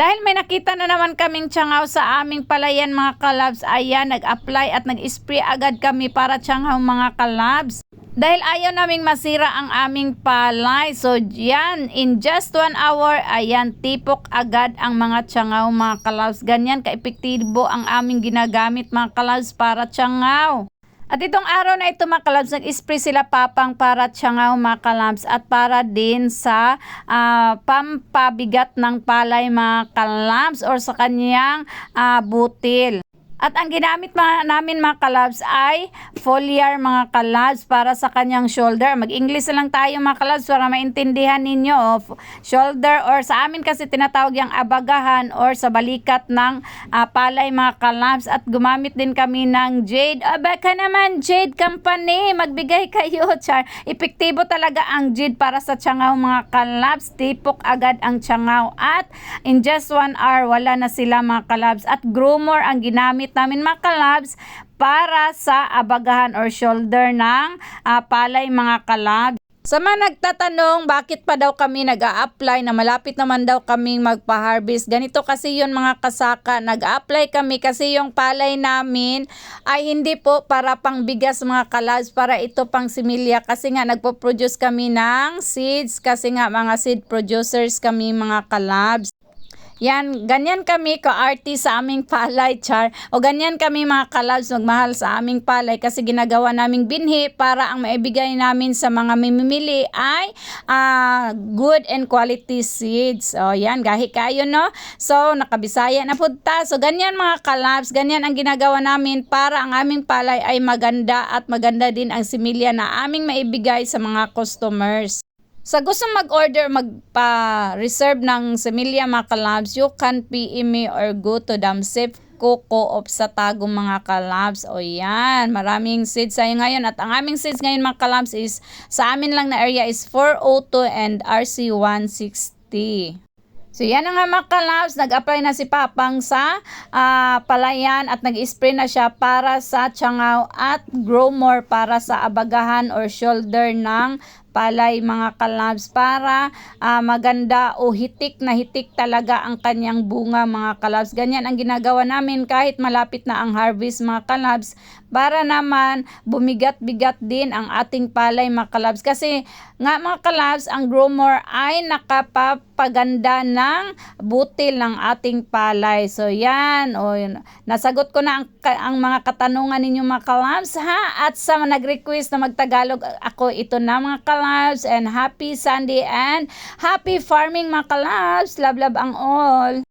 Dahil may nakita na naman kaming tsangaw sa aming palayan mga kalabs, ayan, nag-apply at nag-spray agad kami para tsangaw mga kalabs. Dahil ayaw naming masira ang aming palay. So yan, in just 1 hour, ayan, tipok agad ang mga tsangaw mga kalabs. Ganyan ka-epektibo ang aming ginagamit mga kalabs para tsangaw. At itong araw na ito mga kalabs, nag-spray sila papang para tsangaw mga kalabs at para din sa pampabigat ng palay mga kalabs or sa kanyang butil. At ang ginamit namin mga kalabs ay foliar mga kalabs para sa kanyang shoulder. Mag-English lang tayo mga kalabs para maintindihan ninyo. Shoulder or sa amin kasi tinatawag yung abagahan or sa balikat ng palay mga kalabs. At gumamit din kami ng jade. Baka naman jade company, magbigay kayo. Char. Epektibo talaga ang jade para sa tsangaw mga kalabs. Tipok agad ang tsangaw. At in just 1 hour, wala na sila mga kalabs. At groomer ang ginamit namin mga kalabs para sa abagahan or shoulder ng palay mga kalabs. Sa mga nagtatanong bakit pa daw kami nag-a-apply na malapit naman daw kaming magpa-harvest, ganito kasi yun mga kasaka, nag-a-apply kami kasi yung palay namin ay hindi po para pang bigas mga kalabs, para ito pang similya kasi nga nagpo-produce kami ng seeds kasi nga mga seed producers kami mga kalabs. Yan, ganyan kami ka-arty sa aming palay, char. O ganyan kami mga kalabs magmahal sa aming palay kasi ginagawa naming binhi para ang maibigay namin sa mga mimimili ay good and quality seeds. O yan, gahi kayo no? So, nakabisaya na punta. So, ganyan mga kalabs, ganyan ang ginagawa namin para ang aming palay ay maganda at maganda din ang similya na aming maibigay sa mga customers. Sa gusto mag-order, magpa-reserve ng semilya mga kalabs, you can PM me or go to Damsef Co-op sa Tagum mga kalabs. O yan, maraming seeds tayo ngayon. At ang aming seeds ngayon mga kalabs is, sa amin lang na area is 402 and RC160. So yan na nga mga kalabs, nag-apply na si Papang sa palayan at nag-spray na siya para sa tsangaw at grow more para sa abagahan or shoulder ng palay mga kalabs para maganda o hitik na hitik talaga ang kanyang bunga mga kalabs. Ganyan ang ginagawa namin kahit malapit na ang harvest mga kalabs para naman bumigat-bigat din ang ating palay mga kalabs. Kasi nga mga kalabs, ang grow more ay nakapapaganda ng butil ng ating palay. So yan, nasagot ko na ang mga katanungan ninyo mga kalabs ha. At sa nag-request na magtagalog ako, ito na mga kalabs. And happy Sunday and happy farming mga kalabs. Love ang all.